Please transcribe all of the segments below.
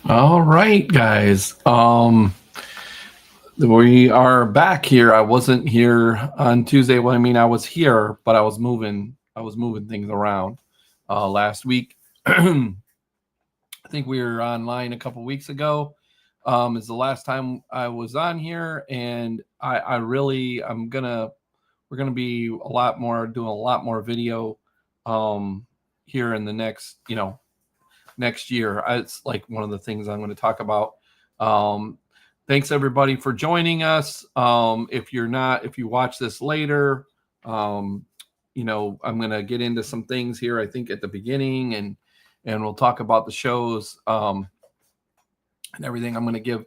All right, guys. We are back here. I wasn't here on Tuesday. Well, I mean, I was here, but I was moving things around last week. I think we were online a couple weeks ago. Is the last time I was on here, and I really, we're gonna be a lot more doing a lot more video here in the next year. It's like one of the things I'm going to talk about. Um, Thanks everybody for joining us. If you watch this later, um, I'm going to get into some things here. I think at the beginning, and we'll talk about the shows and everything. I'm going to give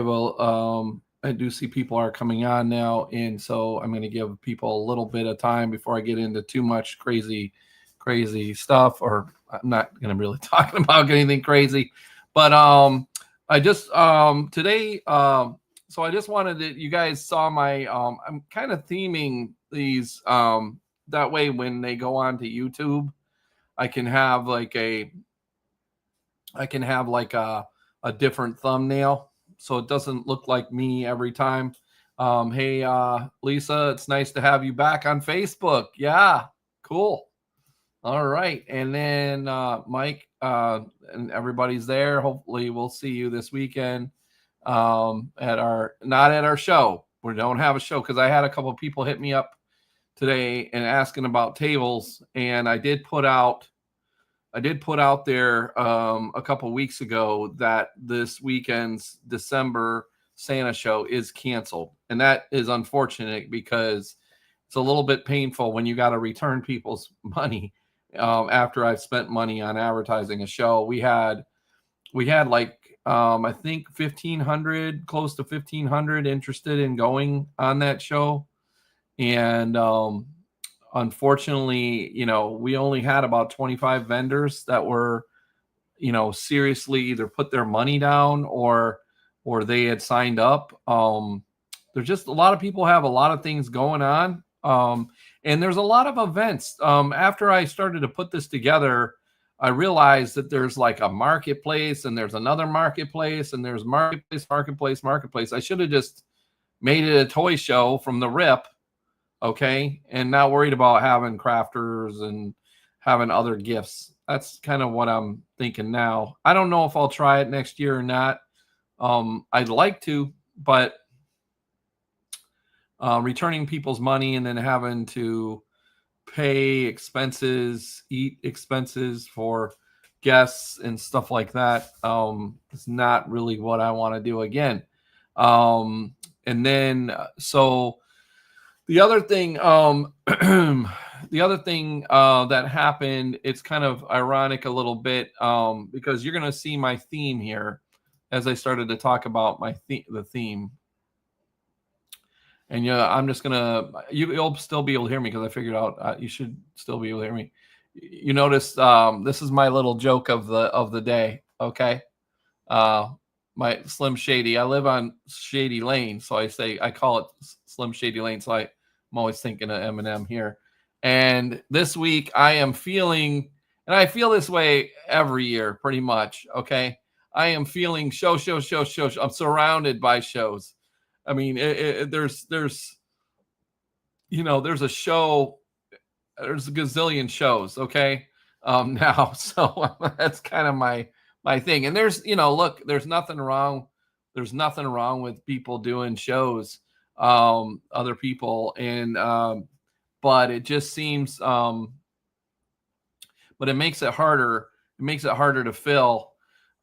a. I do see people are coming on now, and so I'm going to give people a little bit of time before I get into too much crazy stuff, or I'm not going to really talking about anything crazy, but I just today so I just wanted to, you guys saw my I'm kind of theming these that way when they go on to YouTube, I can have like a I can have like a different thumbnail so it doesn't look like me every time. Hey Lisa, it's nice to have you back on Facebook. Yeah, cool. All right. And then Mike and everybody's there. Hopefully we'll see you this weekend at our not at our show. We don't have a show because I had a couple of people hit me up today and asking about tables, and I did put out there a couple weeks ago that this weekend's December Santa show is canceled, and that is unfortunate because it's a little bit painful when you got to return people's money after I've spent money on advertising a show. We had like I think 1,500, close to 1,500 interested in going on that show, and unfortunately, we only had about 25 vendors that were, seriously either put their money down or they had signed up. There's just a lot of people have a lot of things going on. And there's a lot of events. After I started to put this together, I realized that there's like a marketplace and there's another marketplace and there's marketplace. I should have just made it a toy show from the rip, okay, and not worried about having crafters and having other gifts. That's kind of what I'm thinking now. I don't know if I'll try it next year or not. I'd like to, but returning people's money and then having to pay expenses, eat expenses for guests and stuff like that is not really what I want to do again. And then so the other thing, the other thing that happened, it's kind of ironic a little bit because you're going to see my theme here as I started to talk about the theme. And yeah, I'm just gonna you'll still be able to hear me because I figured out you should still be able to hear me. You notice this is my little joke of the day. Okay, uh, my Slim Shady. I live on Shady Lane, so I call it Slim Shady Lane. So I'm always thinking of Eminem here. And this week I am feeling, and I feel this way every year, pretty much. Okay, I am feeling show. I'm surrounded by shows. I mean, there's there's a show, there's a gazillion shows, okay, now, so that's kind of my thing. And look, there's nothing wrong with people doing shows, other people, and but it just seems, but it makes it harder. It makes it harder to fill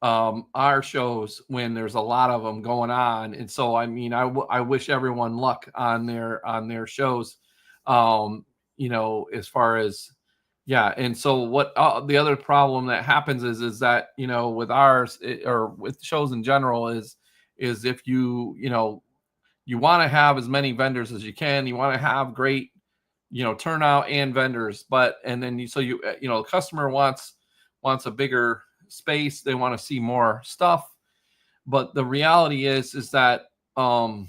our shows when there's a lot of them going on. And so, I mean, I wish everyone luck on their shows, as far as, yeah. And so what the other problem that happens is that, with ours or with shows in general is if you want to have as many vendors as you can, you want to have great, turnout and vendors, but, and then the customer wants a bigger space, they want to see more stuff, but the reality is that the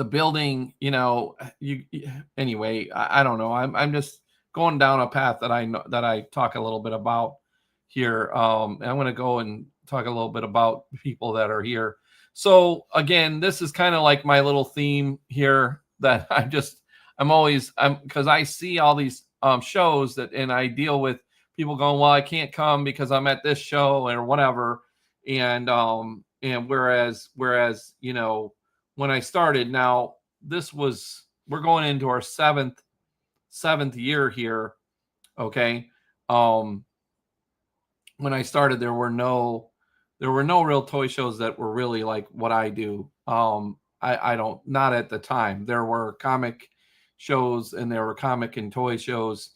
building, you anyway, I don't know, I'm just going down a path that I know that I talk a little bit about here. And I'm going to go and talk a little bit about people that are here. So again, this is kind of like my little theme here that because I see all these shows and I deal with people going, well, I can't come because I'm at this show or whatever. And whereas, when I started, now we're going into our seventh year here. Okay. When I started, there were no real toy shows that were really like what I do. I don't, not at the time. There were comic shows and there were comic and toy shows.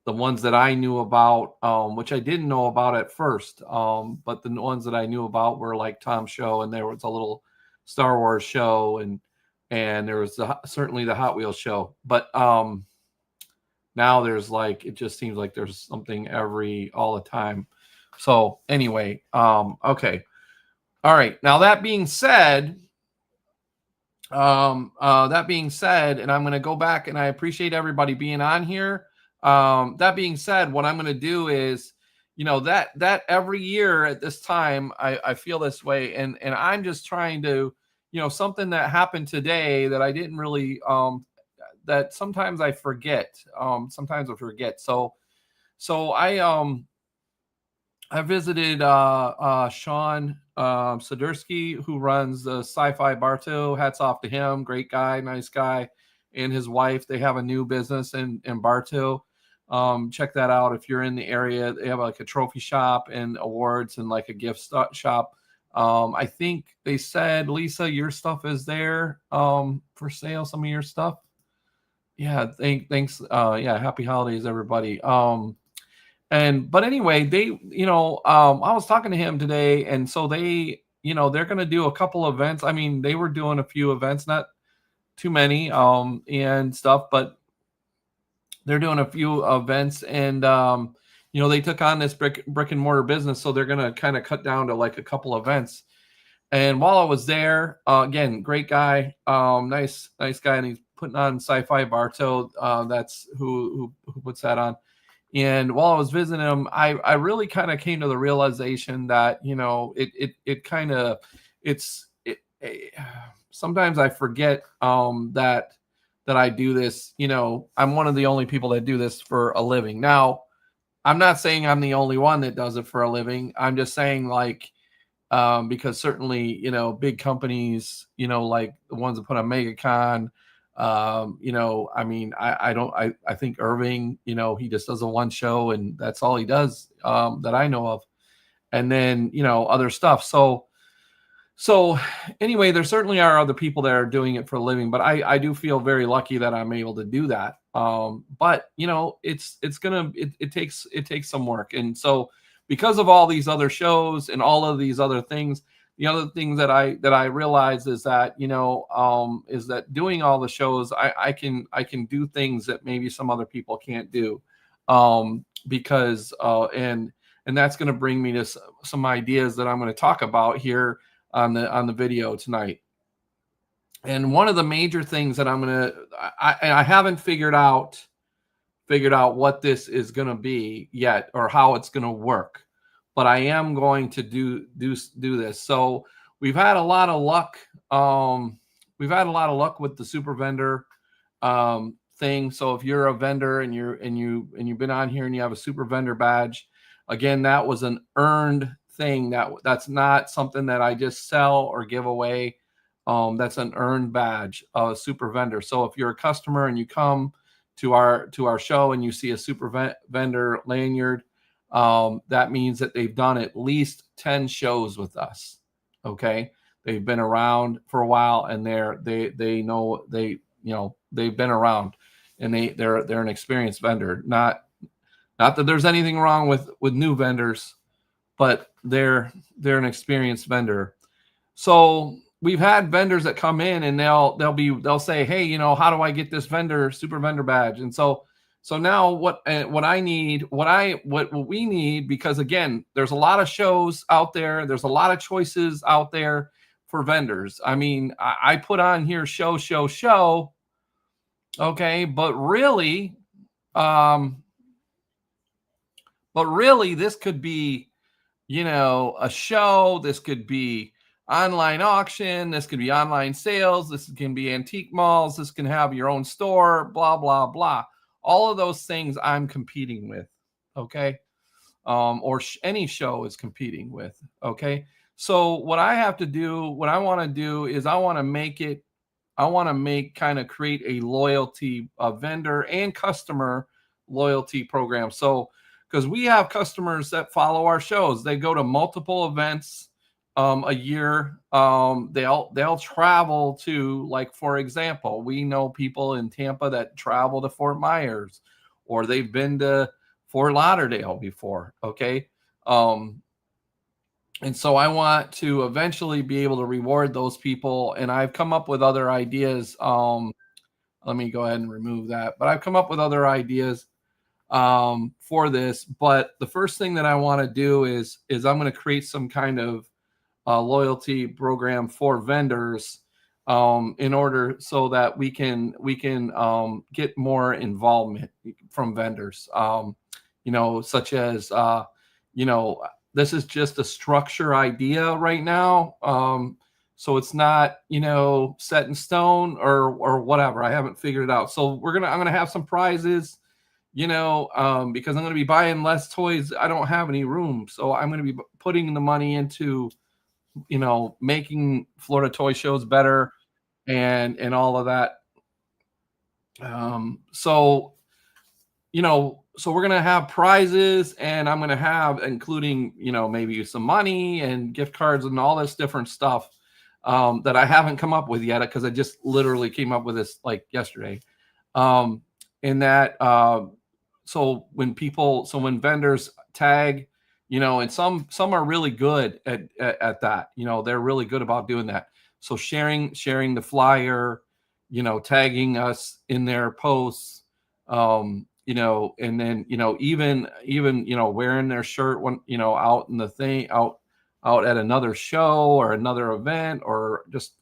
The ones that I knew about, which I didn't know about at first, but the ones that I knew about were like Tom's Show, and there was a little Star Wars show, and there was certainly the Hot Wheels show. But now there's like, it just seems like there's something all the time. So anyway, okay. All right. Now that being said, and I'm going to go back, and I appreciate everybody being on here. That being said, what I'm going to do is, that every year at this time, I feel this way, and I'm just trying to, something that happened today that I didn't really, that sometimes I forget. So I visited Sean Sodersky, who runs the Sci-Fi Bartow. Hats off to him. Great guy, nice guy. And his wife, they have a new business in Bartow. Check that out if you're in the area. They have like a trophy shop and awards and like a gift shop. I think they said, Lisa, your stuff is there for sale, some of your stuff. Yeah, thanks. Happy holidays, everybody. But anyway, they, I was talking to him today, and so they, they're going to do a couple events. I mean, they were doing a few events, not too many, and stuff, but they're doing a few events, and they took on this brick and mortar business, so they're going to kind of cut down to like a couple events. And while I was there, again, great guy, nice guy, and he's putting on Sci-Fi Bartow. That's who puts that on. And while I was visiting him, I really kind of came to the realization that, sometimes I forget that I do this. I'm one of the only people that do this for a living. Now, I'm not saying I'm the only one that does it for a living. I'm just saying, like, because certainly, big companies, like the ones that put on MegaCon, I mean, I think Irving, he just does a one show and that's all he does, that I know of. And then, other stuff. So anyway, there certainly are other people that are doing it for a living, but I do feel very lucky that I'm able to do that. But it takes some work. And so because of all these other shows and all of these other things, the other thing that I realize is that, is that doing all the shows, I can do things that maybe some other people can't do, because and that's going to bring me to some ideas that I'm going to talk about here on the video tonight. And one of the major things that I haven't figured out what this is going to be yet, or how it's going to work, but I am going to do this. So we've had a lot of luck. We've had a lot of luck with the super vendor thing. So if you're a vendor and you've been on here and you have a super vendor badge, again, that was an earned thing. That's not something that I just sell or give away. That's an earned badge, a super vendor. So if you're a customer and you come to our show and you see a super vendor lanyard, that means that they've done at least 10 shows with us. Okay, they've been around for a while, and they've been around, and they're an experienced vendor. Not that there's anything wrong with new vendors, but they're an experienced vendor. So we've had vendors that come in and they'll say, hey, how do I get this super vendor badge? And so now what we need, because again, there's a lot of shows out there. There's a lot of choices out there for vendors. I mean, I put on here show. Okay. But really, But really, this could be, a show. This could be online auction. This could be online sales. This can be antique malls. This can have your own store, blah, blah, blah. All of those things I'm competing with. Okay. Or any show is competing with. Okay. So what I want to do is I want to create a loyalty vendor and customer loyalty program. So, because we have customers that follow our shows, they go to multiple events a year. They'll travel to, like, for example, we know people in Tampa that travel to Fort Myers, or they've been to Fort Lauderdale before. Okay. And so I want to eventually be able to reward those people. And I've come up with other ideas. Let me go ahead and remove that. But I've come up with other ideas for this. But the first thing that I want to do is I'm going to create some kind of loyalty program for vendors in order so that we can get more involvement from vendors. Such as this is just a structure idea right now. So it's not, set in stone or whatever. I haven't figured it out. So I'm going to have some prizes, because I'm going to be buying less toys. I don't have any room. So I'm going to be putting the money into, making Florida toy shows better and all of that. So we're going to have prizes, and I'm going to have, including, maybe some money and gift cards and all this different stuff that I haven't come up with yet, because I just literally came up with this like yesterday. In that, so when vendors tag, and some are really good at that, they're really good about doing that. So sharing the flyer, tagging us in their posts, and then, even, wearing their shirt when, out in the thing, out at another show or another event, or just,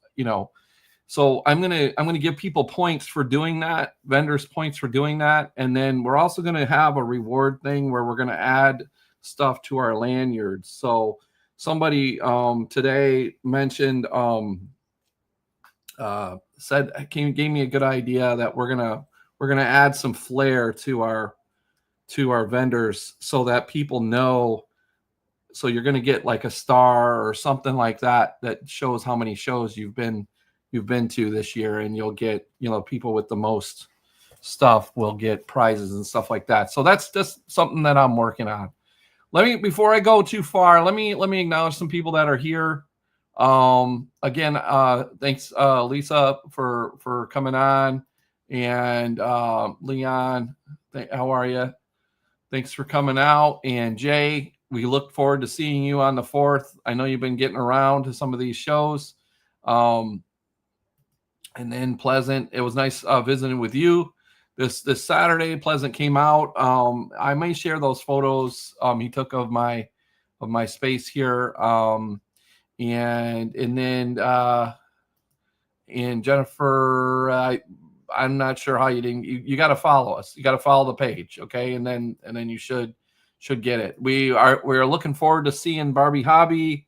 so I'm going to give people points for doing that, vendors points for doing that. And then we're also going to have a reward thing where we're going to add stuff to our lanyards. So somebody today mentioned, gave me a good idea that we're going to add some flair to our vendors so that people know. So you're going to get like a star or something like that shows how many shows you've been to this year, and you'll get, people with the most stuff will get prizes and stuff like that. So that's just something that I'm working on. Before I go too far, let me acknowledge some people that are here. Again, thanks, Lisa, for coming on, and Leon, how are you? Thanks for coming out. And Jay, we look forward to seeing you on the 4th. I know you've been getting around to some of these shows. And then Pleasant, it was nice visiting with you this Saturday. Pleasant came out. I may share those photos he took of my space here. And then and Jennifer, I'm not sure how you got to follow us. You got to follow the page. Okay. And then you should get it. We're looking forward to seeing Barbie Hobby,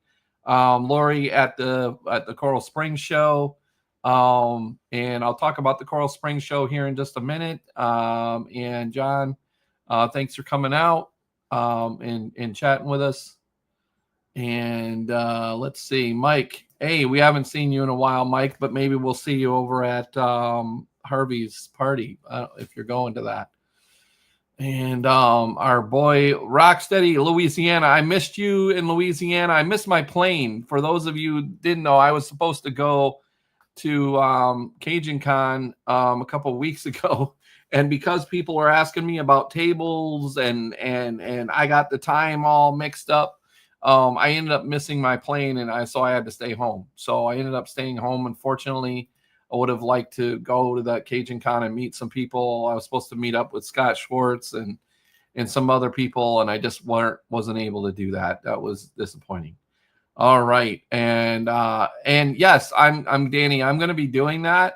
Lori at the Coral Springs show. And I'll talk about the Coral Springs show here in just a minute. And John, thanks for coming out, and chatting with us. And let's see, Mike. Hey, we haven't seen you in a while, Mike, but maybe we'll see you over at Harvey's party if you're going to that. And our boy Rocksteady, Louisiana. I missed you in Louisiana. I missed my plane. For those of you who didn't know, I was supposed to go to Cajun Con a couple of weeks ago, and because people were asking me about tables and I got the time all mixed up, I ended up missing my plane, and so I had to stay home. So I ended up staying home. Unfortunately, I would have liked to go to that Cajun Con and meet some people. I was supposed to meet up with Scott Schwartz and some other people, and I just wasn't able to do that. That was disappointing. All right. And yes, I'm Danny. I'm going to be doing that.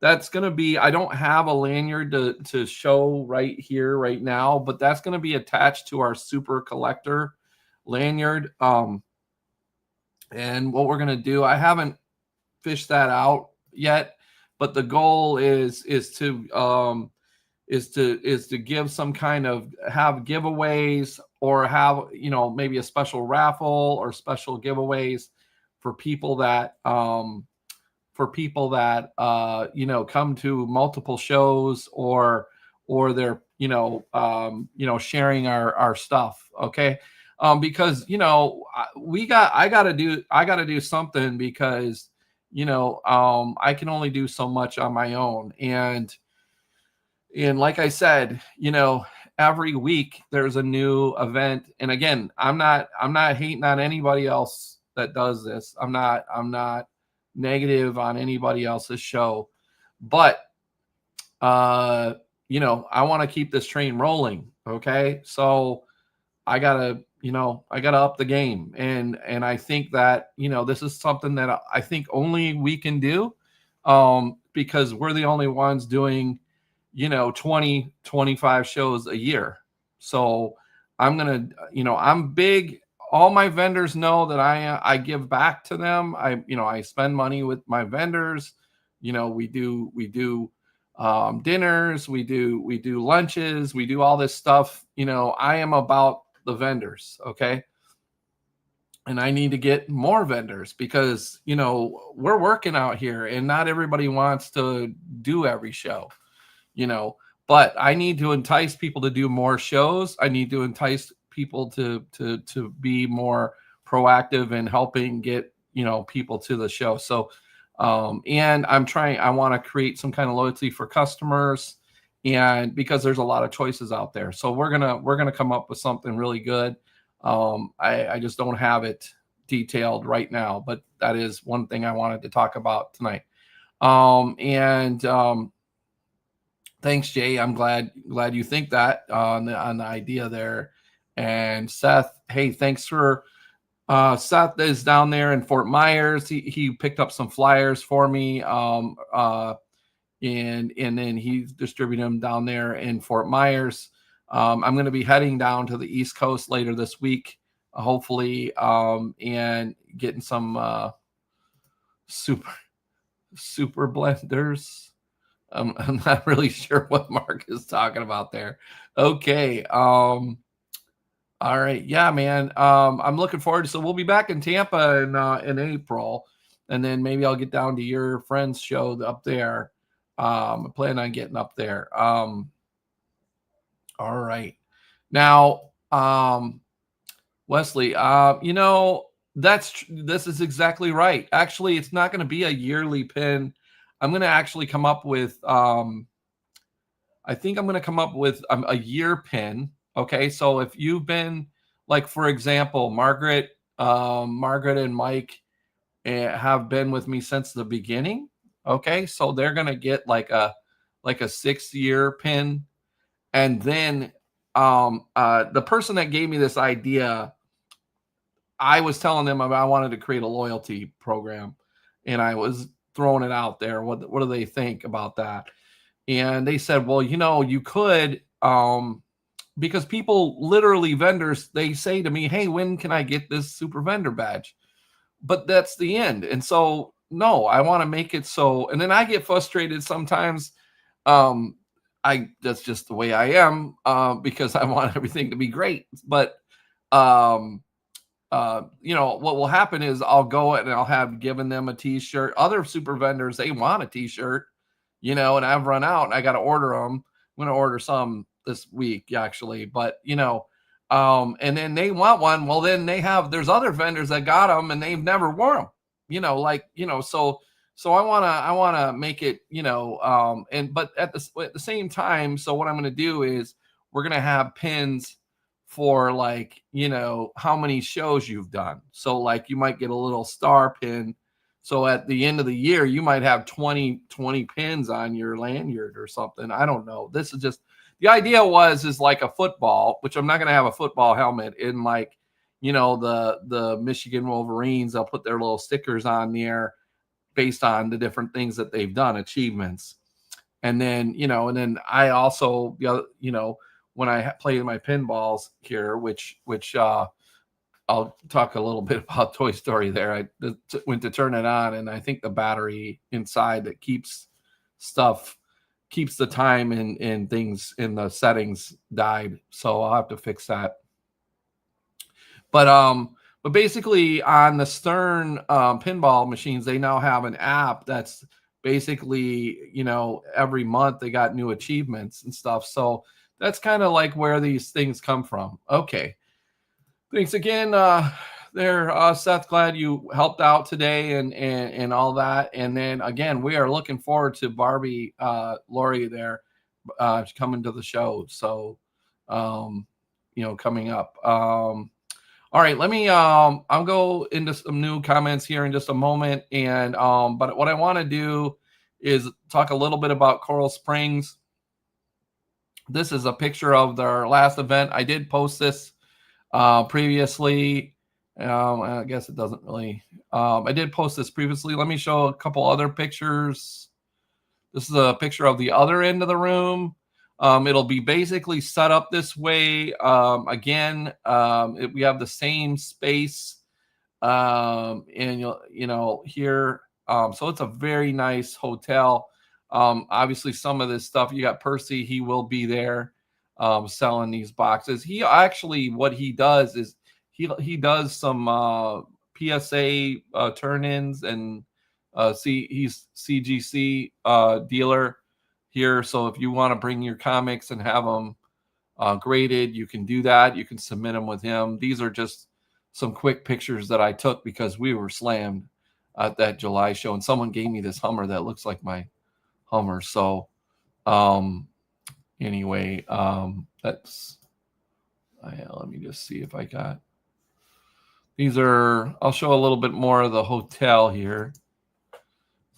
that's going to be, I don't have a lanyard to show right here, right now, but that's going to be attached to our super collector lanyard. And what we're going to do, I haven't fished that out yet, but the goal is to give some kind of, have giveaways, or have, maybe a special raffle or special giveaways for people that come to multiple shows, or they're sharing our stuff. Okay. Because I got to do something, because I can only do so much on my own. And like I said, every week there's a new event. And again, I'm not hating on anybody else that does this. I'm not negative on anybody else's show, but I want to keep this train rolling. Okay. So I gotta up the game. And I think that, this is something that I think only we can do, because we're the only ones doing 20, 25 shows a year. So I'm big. All my vendors know that I give back to them. I spend money with my vendors. We do dinners, we do lunches, we do all this stuff. I am about the vendors. Okay. And I need to get more vendors, because we're working out here, and not everybody wants to do every show. But I need to entice people to do more shows. I need to entice people to be more proactive in helping get, people to the show. So, and I want to create some kind of loyalty for customers, and because there's a lot of choices out there. So we're going to come up with something really good. I just don't have it detailed right now, but that is one thing I wanted to talk about tonight. Thanks, Jay. I'm glad you think that on the idea there. And Seth, hey, thanks for Seth is down there in Fort Myers. He picked up some flyers for me. And then he distributed them down there in Fort Myers. I'm going to be heading down to the East Coast later this week, hopefully, and getting some super blenders. I'm not really sure what Mark is talking about there. Okay. All right. Yeah, man. I'm looking forward to, so we'll be back in Tampa in April, and then maybe I'll get down to your friend's show up there. I plan on getting up there. All right. Now, Wesley, this is exactly right. Actually, it's not going to be a yearly pin. I'm going to actually come up with, I think I'm going to come up with a year pin. Okay. So if you've been, like, for example, Margaret and Mike have been with me since the beginning. Okay. So they're going to get like a 6-year pin. And then the person that gave me this idea, I was telling them I wanted to create a loyalty program, and I was throwing it out there. What do they think about that? And they said, well, you could, because people, literally vendors, they say to me, hey, when can I get this super vendor badge? But that's the end. And so, no, I want to make it so, and then I get frustrated sometimes. That's just the way I am, because I want everything to be great. But, what will happen is I'll go and I'll have given them a t-shirt. Other super vendors, they want a t-shirt, and I've run out and I got to order them. I'm going to order some this week, actually, but, and then they want one. Well, then there's other vendors that got them and they've never worn them, so I want to make it, but at the same time, so what I'm going to do is we're going to have pins for, like, how many shows you've done. So, like, you might get a little star pin. So at the end of the year, you might have 20 pins on your lanyard or something. I don't know. This is just, the idea is like a football, which I'm not going to have a football helmet in, like, the Michigan Wolverines. They'll put their little stickers on there based on the different things that they've done, achievements. And then, and then I also, when I play my pinballs here, which I'll talk a little bit about Toy Story there. I went to turn it on, and I think the battery inside that keeps the time and things in the settings died. So I'll have to fix that. But basically on the Stern pinball machines, they now have an app that's basically, every month they got new achievements and stuff. So that's kind of like where these things come from. Okay. Thanks again, Seth. Glad you helped out today and all that. And then again, we are looking forward to Barbie, Lori there, coming to the show. So, coming up. All right, let me. I'll go into some new comments here in just a moment. And but what I want to do is talk a little bit about Coral Springs. This is a picture of their last event. I did post this previously. I guess it doesn't really. I did post this previously. Let me show a couple other pictures. This is a picture of the other end of the room. It'll be basically set up this way. Again, we have the same space, and here. So it's a very nice hotel. Obviously, some of this stuff, you got Percy. He will be there. Selling these boxes. He actually, what he does is he does some PSA turn-ins, and he's CGC dealer here. So if you want to bring your comics and have them graded, you can do that. You can submit them with him. These are just some quick pictures that I took because we were slammed at that July show, and someone gave me this Hummer that looks like my Hummer. So anyway, that's let me just see if I got these. I'll show a little bit more of the hotel here.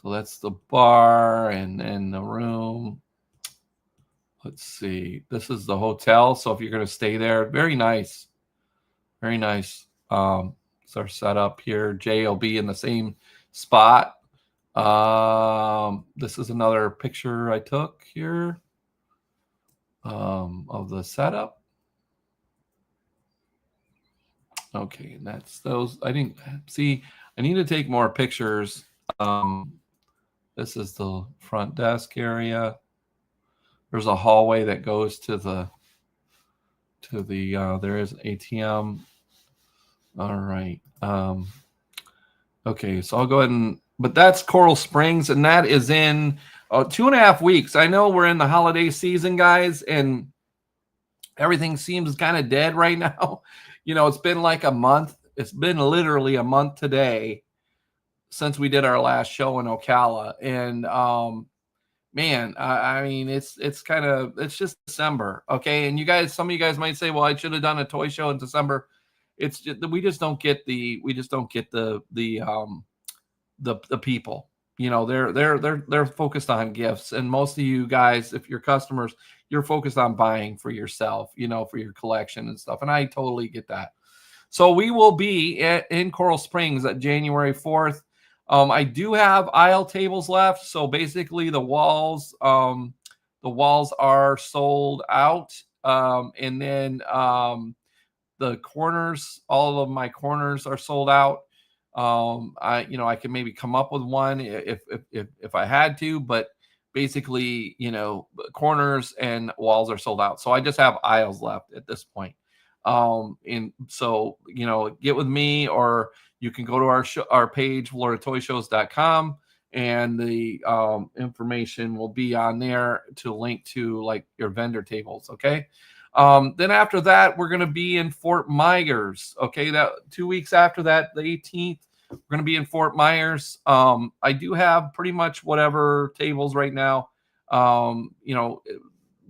So that's the bar and the room. Let's see, this is the hotel. So if you're going to stay there, very nice. It's our setup here. Jay will be in the same spot. This is another picture I took here of the setup. Okay, and that's those. I didn't see. I need to take more pictures. This is the front desk area. There's a hallway that goes to the there is an ATM. All right. Okay, so I'll go ahead but that's Coral Springs, and that is in 2.5 weeks. I know we're in the holiday season, guys, and everything seems kind of dead right now. It's been like a month. It's been literally a month today since we did our last show in Ocala. And man, I mean, it's just December. Okay. And some of you guys might say, well, I should have done a toy show in December. It's just, we just don't get the people. They're focused on gifts, and most of you guys, if you're customers, you're focused on buying for yourself, for your collection and stuff. And I totally get that. So we will be in Coral Springs at January 4th. I do have aisle tables left. So basically the walls are sold out. And then the corners, all of my corners are sold out. I can maybe come up with one if I had to, but basically, corners and walls are sold out. So I just have aisles left at this point. And so, get with me, or you can go to our page, FloridaToyShows.com, and the information will be on there to link to like your vendor tables. Okay. Then after that, we're going to be in Fort Myers. Okay. That 2 weeks after that, the 18th, we're going to be in Fort Myers. I do have pretty much whatever tables right now.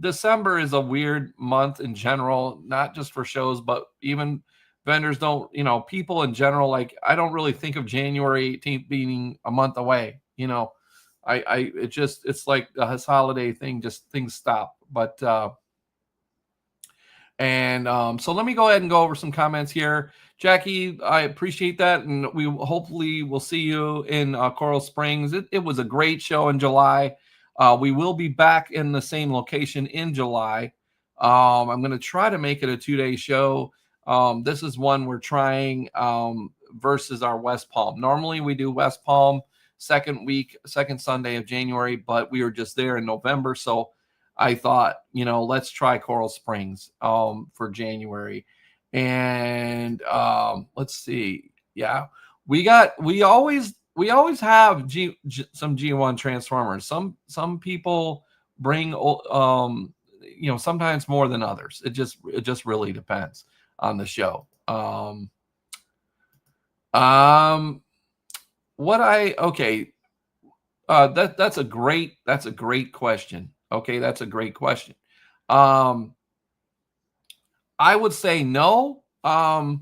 December is a weird month in general, not just for shows, but even vendors don't, people in general, like, I don't really think of January 18th being a month away. It's like this holiday thing, just things stop. But And so let me go ahead and go over some comments here. Jackie, I appreciate that, and we hopefully will see you in Coral Springs. It was a great show in July. We will be back in the same location in July. I'm going to try to make it a 2-day show. This is one we're trying versus our West Palm. Normally we do West Palm second Sunday of January, but we were just there in November, so I thought, let's try Coral Springs for January. And let's see. Yeah, we always have some G1 Transformers. Some people bring sometimes more than others. It just really depends on the show. That's a great question. Okay, that's a great question. I would say no. But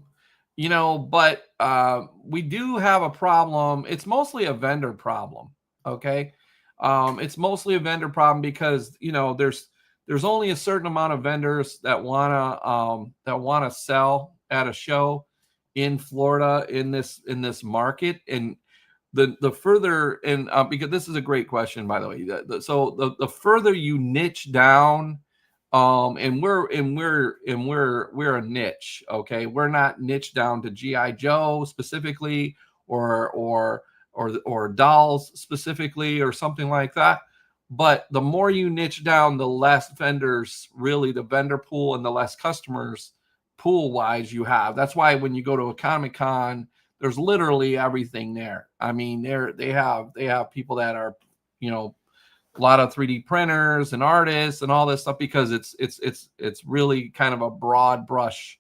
we do have a problem. It's mostly a vendor problem. Okay. It's mostly a vendor problem because there's only a certain amount of vendors that wanna sell at a show in Florida in this market. And the further, and because this is a great question, by the way. The further you niche down, and we're a niche. Okay, we're not niche down to GI Joe specifically, or dolls specifically, or something like that. But the more you niche down, the less vendors, really, the vendor pool, and the less customers pool wise you have. That's why when you go to a Comic-Con, there's literally everything there. I mean, they have people that are, a lot of 3D printers and artists and all this stuff, because it's really kind of a broad brush.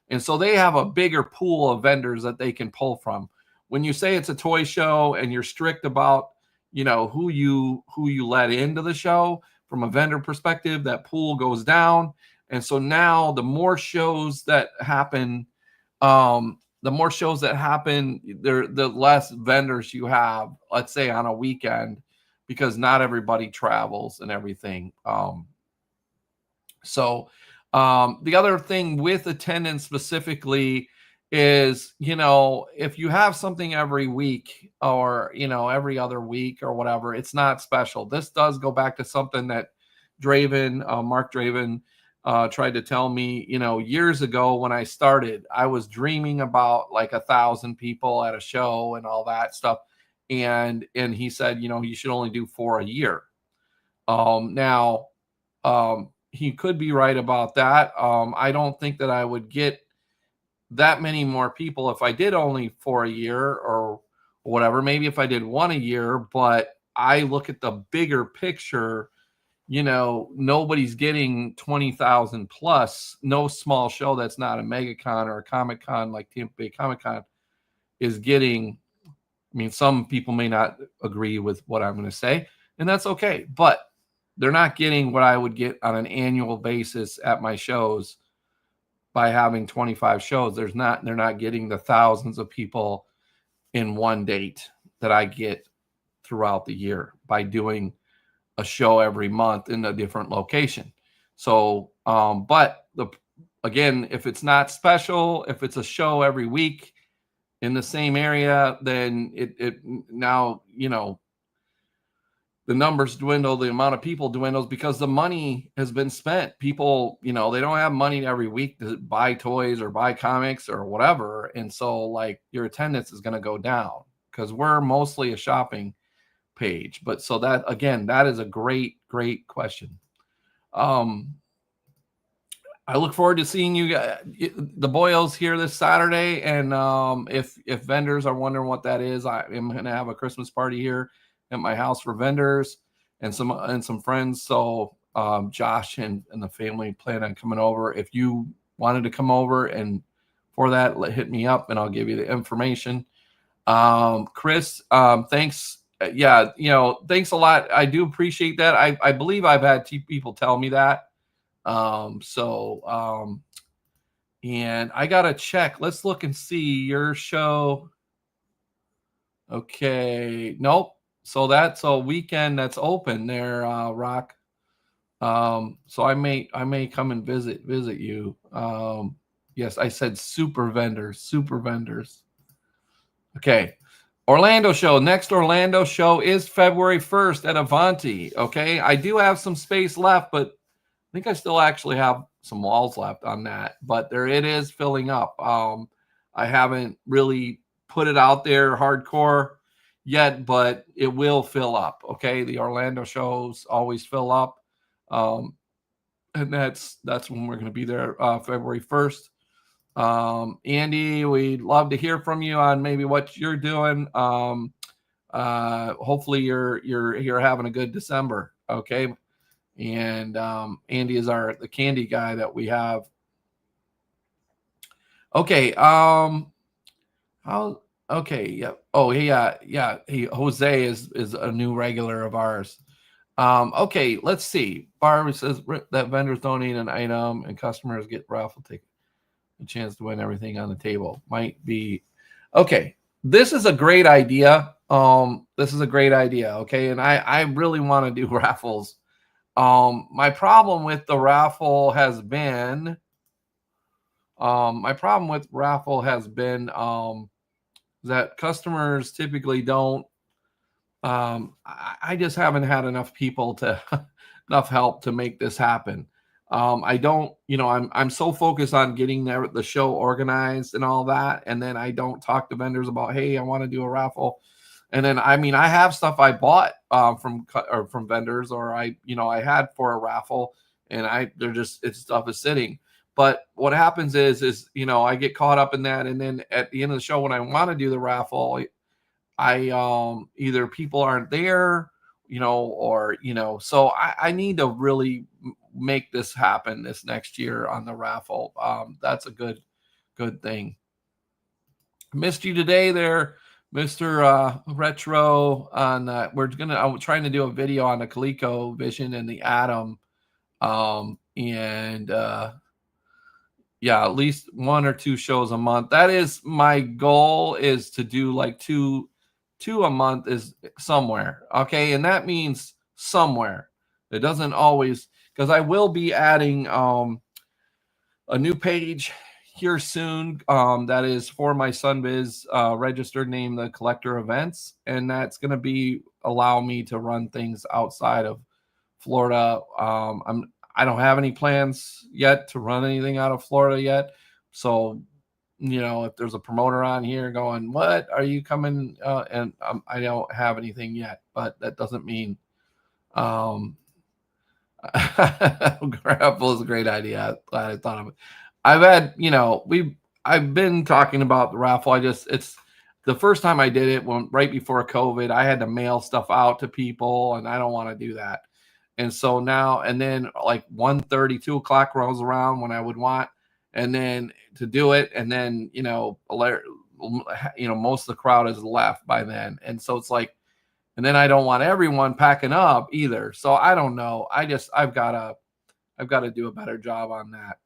And so they have a bigger pool of vendors that they can pull from. When you say it's a toy show and you're strict about, who you let into the show from a vendor perspective, that pool goes down. And so now the more shows that happen, the less vendors you have, let's say on a weekend, because not everybody travels and everything. The other thing with attendance specifically is, if you have something every week, or, every other week or whatever, it's not special. This does go back to something that Mark Draven, tried to tell me, years ago when I started. I was dreaming about like 1,000 people at a show and all that stuff. And he said, you should only do 4 a year. Now, he could be right about that. I don't think that I would get that many more people if I did only 4 a year or whatever. Maybe if I did 1 a year, but I look at the bigger picture. Nobody's getting 20,000 plus. No small show that's not a MegaCon or a Comic-Con like Tampa Bay Comic-Con is getting. I mean, some people may not agree with what I'm going to say, and that's okay. But they're not getting what I would get on an annual basis at my shows by having 25 shows. They're not getting the thousands of people in one date that I get throughout the year by doing a show every month in a different location. So, but again, if it's not special, if it's a show every week in the same area, then it now, the numbers dwindle, the amount of people dwindles, because the money has been spent. People, they don't have money every week to buy toys or buy comics or whatever. And so like your attendance is going to go down, because we're mostly a shopping page. But so that, again, that is a great question. I look forward to seeing you, the Boyles, here this Saturday. And if vendors are wondering what that is, I am going to have a Christmas party here at my house for vendors and some friends. So Josh and the family plan on coming over. If you wanted to come over and for that, hit me up and I'll give you the information. Chris, thanks. Yeah, thanks a lot. I do appreciate that. I believe I've had people tell me that. And I gotta check. Let's look and see your show. Okay, nope. So that's a weekend that's open there, Rock. So I may come and visit you. Yes, I said super vendors. Okay. Orlando show. Next Orlando show is February 1st at Avanti. Okay. I do have some space left, but I think I still actually have some walls left on that, but it is filling up. I haven't really put it out there hardcore yet, but it will fill up. Okay. The Orlando shows always fill up. And that's when we're going to be there, February 1st. Andy, we'd love to hear from you on maybe what you're doing. Hopefully you're having a good December. Okay. And Andy is the candy guy that we have. Okay. Okay. Yeah. Oh, yeah. Jose is a new regular of ours. Okay. Let's see. Barb says that vendors donate an item and customers get raffle tickets. A chance to win everything on the table might be okay. This is a great idea. Okay. And I really want to do raffles. My problem with the raffle has been that customers typically don't. I just haven't had enough people enough help to make this happen. I don't, I'm so focused on getting the show organized and all that, and then I don't talk to vendors about, hey, I want to do a raffle. And then, I have stuff I bought from vendors, or I had for a raffle, and it's stuff is sitting. But what happens is I get caught up in that, and then at the end of the show, when I want to do the raffle, I either people aren't there, or so I need to really make this happen this next year on the raffle. That's a good thing. Missed you today there, Mr. Retro. I'm trying to do a video on the ColecoVision and the Atom. Yeah, at least 1 or 2 shows a month. That is my goal, is to do like two a month is somewhere. Okay. And that means somewhere. It doesn't always, because I will be adding a new page here soon, that is for my Sunbiz registered name, the Collector Events, and that's going to allow me to run things outside of Florida. I don't have any plans yet to run anything out of Florida yet, so if there's a promoter on here going, what are you coming? And I don't have anything yet, but that doesn't mean raffle is a great idea. Glad I thought of it. I've been talking about the raffle. It's the first time I did it right before COVID. I had to mail stuff out to people, and I don't want to do that. And so now, and then like 1:30, 2 o'clock rolls around when I would want, and then to do it, and then most of the crowd is left by then, and so it's like, and then I don't want everyone packing up either. So I don't know. I've got to do a better job on that.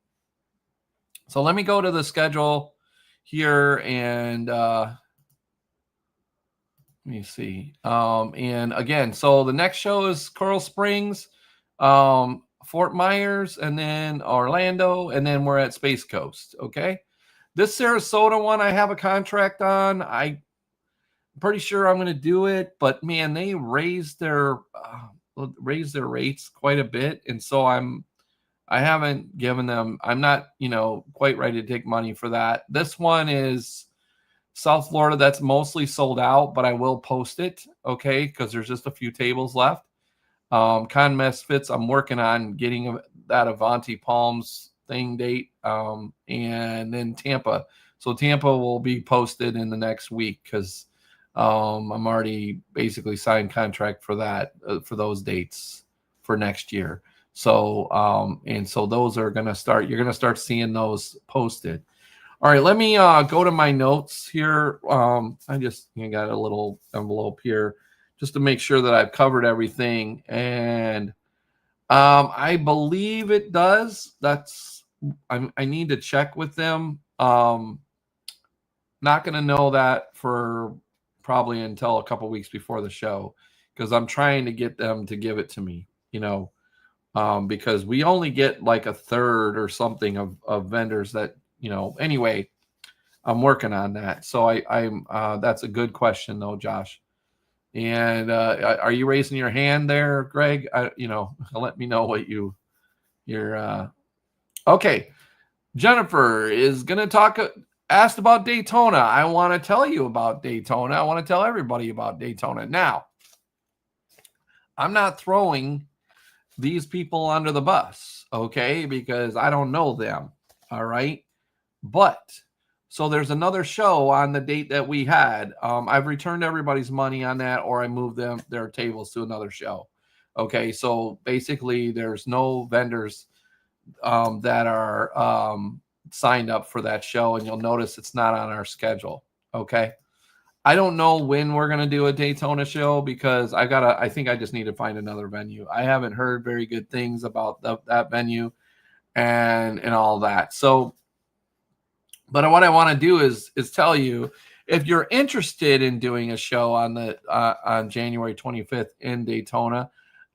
So let me go to the schedule here, and let me see. And again, so the next show is Coral Springs, Fort Myers, and then Orlando, and then we're at Space Coast. Okay. This Sarasota one, I have a contract on. I'm pretty sure I'm going to do it, but man, they raised their rates quite a bit, and so I haven't given them. I'm not quite ready to take money for that. This one is South Florida. That's mostly sold out, but I will post it, okay, because there's just a few tables left. Con Misfits, I'm working on getting that Avanti Palms thing date, and then Tampa. So Tampa will be posted in the next week, because I'm already basically signed contract for that, for those dates for next year. So and so those are gonna start. You're gonna start seeing those posted. All right, let me go to my notes here. I just got a little envelope here just to make sure that I've covered everything, and I believe it does. I need to check with them. Not going to know that for probably until a couple weeks before the show, because I'm trying to get them to give it to me. because we only get like a third or something of vendors that, anyway, I'm working on that. So I'm that's a good question though, Josh. And are you raising your hand there, Greg? Let me know what you're okay. Jennifer is going to asked about Daytona. I want to tell you about Daytona. I want to tell everybody about Daytona. Now, I'm not throwing these people under the bus, okay? Because I don't know them, all right? But, so there's another show on the date that we had. I've returned everybody's money on that, or I moved their tables to another show. Okay, so basically there's no vendors that are signed up for that show, and you'll notice it's not on our schedule. Okay. I don't know when we're going to do a Daytona show because I think I just need to find another venue. I haven't heard very good things about that venue and all that. So, but what I want to do is tell you, if you're interested in doing a show on January 25th in Daytona,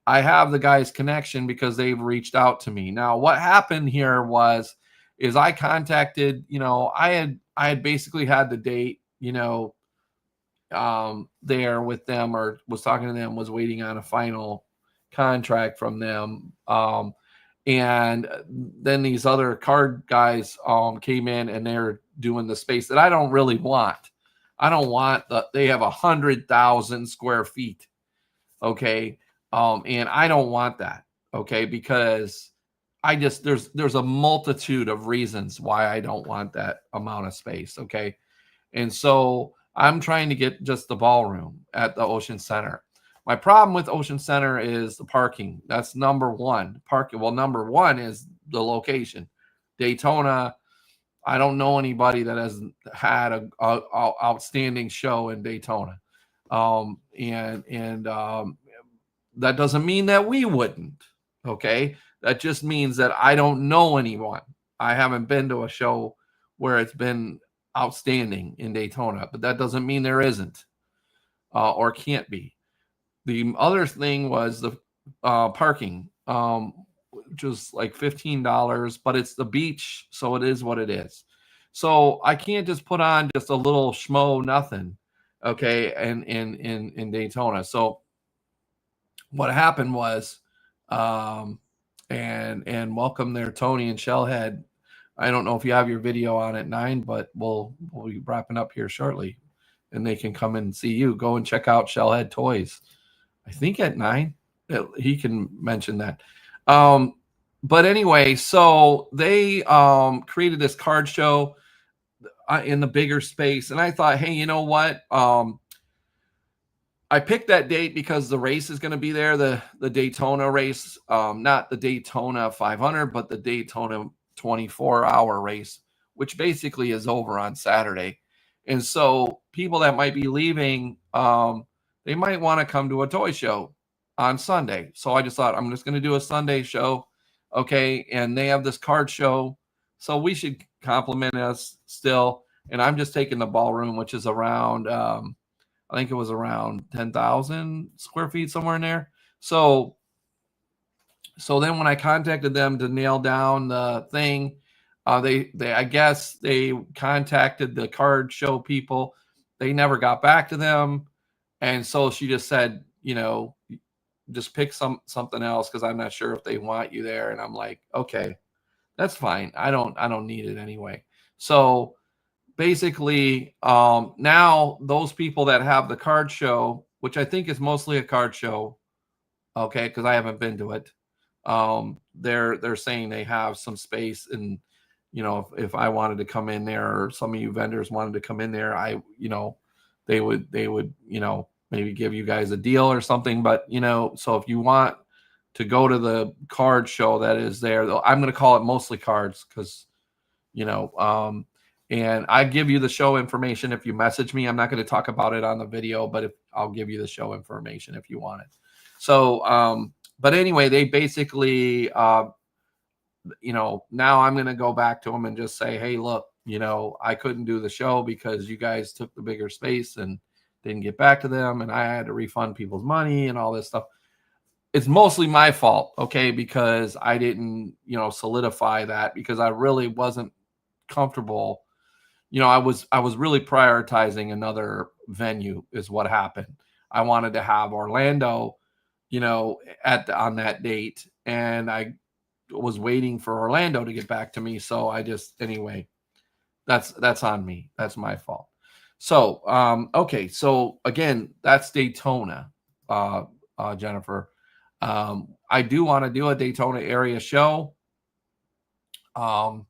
I have the guy's connection because they've reached out to me. Now, what happened here is I contacted, I had basically had the date, there with them, or was talking to them, was waiting on a final contract from them. And then these other card guys came in, and they're doing the space that I don't really want. I don't want they have 100,000 square feet. Okay. And I don't want that. Okay. Because there's a multitude of reasons why I don't want that amount of space. Okay. And so I'm trying to get just the ballroom at the Ocean Center. My problem with Ocean Center is the parking. That's number one. Parking. Well, number one is the location. Daytona, I don't know anybody that has had a outstanding show in Daytona. And that doesn't mean that we wouldn't. Okay. That just means that I don't know anyone. I haven't been to a show where it's been outstanding in Daytona, but that doesn't mean there isn't or can't be. The other thing was the parking, which was like $15, but it's the beach, so it is what it is. So I can't just put on just a little schmo nothing, okay, in Daytona. So what happened was, and welcome there, Tony and Shellhead. I don't know if you have your video on at 9, but we'll be wrapping up here shortly, and they can come in and see you. Go and check out Shellhead Toys. I think at 9, he can mention that. But anyway, so they created this card show in the bigger space, and I thought, hey, you know what? I picked that date because the race is going to be there, the Daytona race, not the Daytona 500, but the Daytona 24-hour race, which basically is over on Saturday. And so people that might be leaving, they might want to come to a toy show on Sunday. So I just thought, I'm just going to do a Sunday show. Okay. And they have this card show, so we should compliment us still. And I'm just taking the ballroom, which is around, I think it was around 10,000 square feet, somewhere in there. So then when I contacted them to nail down the thing, they I guess they contacted the card show people. They never got back to them. And so she just said, just pick something else, because I'm not sure if they want you there. And I'm like, okay, that's fine. I don't need it anyway. So basically, now those people that have the card show, which I think is mostly a card show, okay, because I haven't been to it, they're saying they have some space, and if I wanted to come in there, or some of you vendors wanted to come in there, they would maybe give you guys a deal or something. But so if you want to go to the card show that is there, I'm going to call it mostly cards, because and I give you the show information if you message me. I'm not going to talk about it on the video, but I'll give you the show information if you want it. So, but anyway, they basically, now I'm going to go back to them and just say, hey, look, I couldn't do the show because you guys took the bigger space and didn't get back to them, and I had to refund people's money and all this stuff. it's mostly my fault, okay, because I didn't, solidify that because I really wasn't comfortable. I was really prioritizing another venue is what happened. I wanted to have Orlando, on that date, and I was waiting for Orlando to get back to me. So I just anyway, that's on me. That's my fault. So okay, so again, that's Daytona, Jennifer. I do want to do a Daytona area show. Um,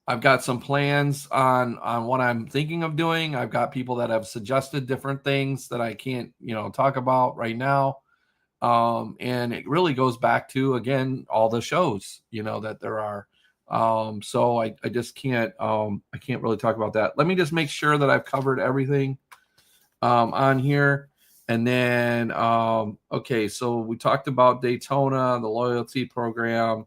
I've got some plans on what I'm thinking of doing. I've got people that have suggested different things that I can't, talk about right now. And it really goes back to again all the shows, that there are. So I just can't I can't really talk about that. Let me just make sure that I've covered everything on here. And then okay, so we talked about Daytona, the loyalty program.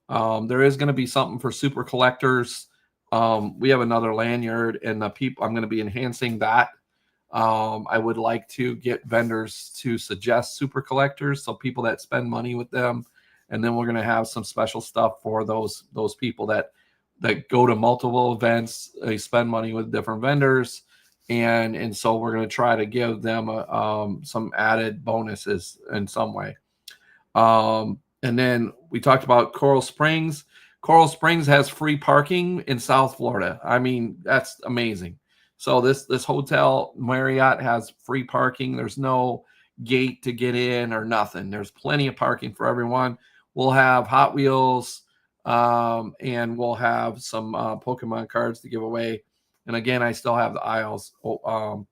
There is going to be something for super collectors. We have another lanyard, and the people I'm going to be enhancing that. I would like to get vendors to suggest super collectors, so people that spend money with them, and then we're going to have some special stuff for those people that go to multiple events. They spend money with different vendors, and so we're going to try to give them some added bonuses in some way. And then we talked about Coral Springs. Coral Springs has free parking in South Florida. I mean, that's amazing. So this hotel Marriott has free parking. There's no gate to get in or nothing. There's plenty of parking for everyone. We'll have Hot Wheels, and we'll have some Pokemon cards to give away. And again, I still have the aisles. On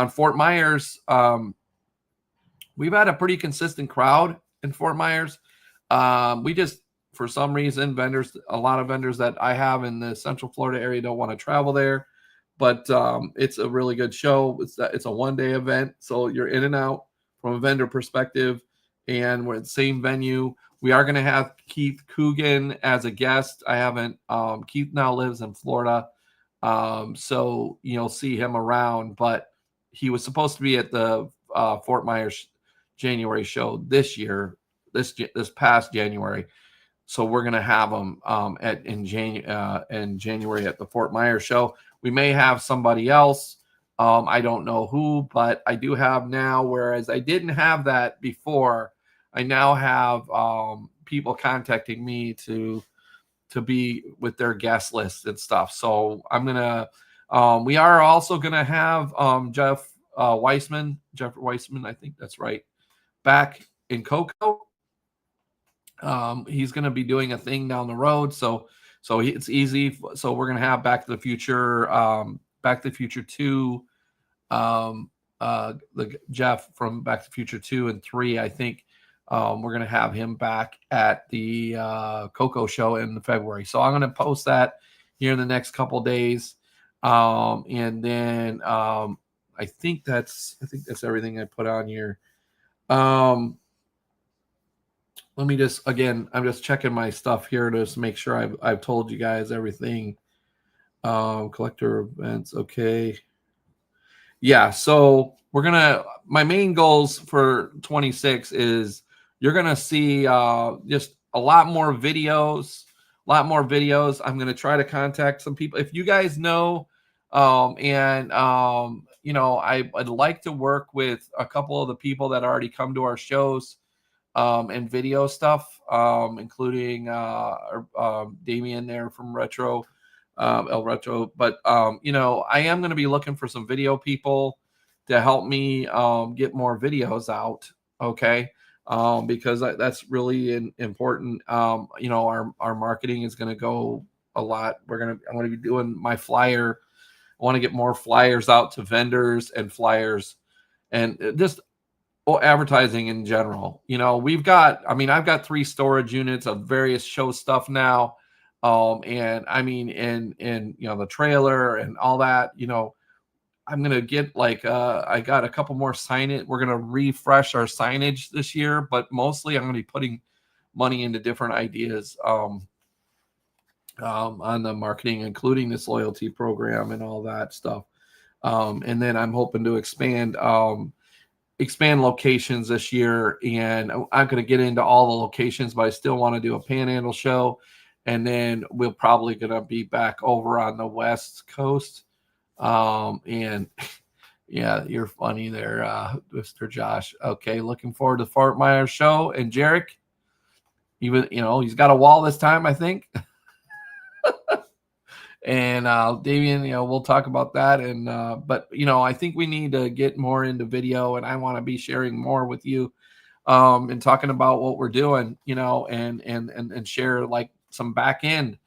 Fort Myers, we've had a pretty consistent crowd in Fort Myers. We just, for some reason, a lot of vendors that I have in the Central Florida area don't want to travel there. But it's a really good show. It's a one-day event, so you're in and out from a vendor perspective, and we're at the same venue. We are going to have Keith Coogan as a guest. I haven't. Keith now lives in Florida, so you'll see him around. But he was supposed to be at the Fort Myers January show this year, this past January. So we're going to have them in January at the Fort Myers show. We may have somebody else. I don't know who, but I do have now, whereas I didn't have that before, I now have people contacting me to be with their guest list and stuff. So I'm going to, we are also going to have Jeff Weissman, I think that's right, back in Cocoa. He's going to be doing a thing down the road, so it's easy. So we're going to have Back to the Future 2, the Jeff from Back to the Future 2 and 3. I think we're going to have him back at the Cocoa show in February. So I'm going to post that here in the next couple days, and then I think that's everything I put on here. Let me just, again, I'm just checking my stuff here to just make sure I've told you guys everything. Collector events, okay. Yeah, so my main goals for 26 is you're going to see just a lot more videos. I'm going to try to contact some people. If you guys know, I'd like to work with a couple of the people that already come to our shows. And video stuff, including Damien there from Retro, El Retro. But, I am going to be looking for some video people to help me get more videos out, okay? Because that's really important. Our marketing is going to go a lot. I'm going to be doing my flyer. I want to get more flyers out to vendors and flyers and just advertising in general. I've got 3 storage units of various show stuff now. And the trailer and all that, I'm going to get I got a couple more signage. We're going to refresh our signage this year, but mostly I'm going to be putting money into different ideas, on the marketing, including this loyalty program and all that stuff. And then I'm hoping to expand, expand locations this year, and I'm going to get into all the locations, but I still want to do a Panhandle show, and then we're probably going to be back over on the West Coast. And yeah, you're funny there, Mr. Josh. Okay, looking forward to Fort Myers show. And Jarek, he's got a wall this time, I think. And Davian, we'll talk about that. And but I think we need to get more into video, and I want to be sharing more with you, and talking about what we're doing, and share like some back end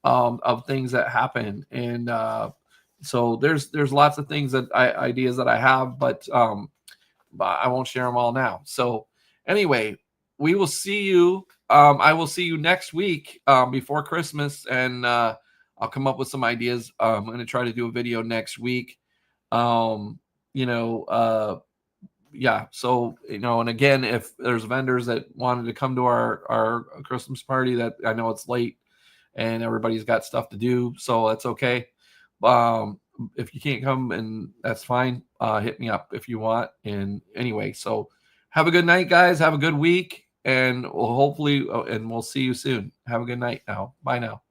of things that happen. And so there's lots of things ideas that I have, but I won't share them all now. So anyway, we will see you. I will see you next week before Christmas, and I'll come up with some ideas. I'm going to try to do a video next week. Yeah. So, and again, if there's vendors that wanted to come to our Christmas party, that I know it's late and everybody's got stuff to do, so that's okay. If you can't come, and that's fine, hit me up if you want. And anyway, so have a good night, guys. Have a good week, and we'll see you soon. Have a good night now. Bye now.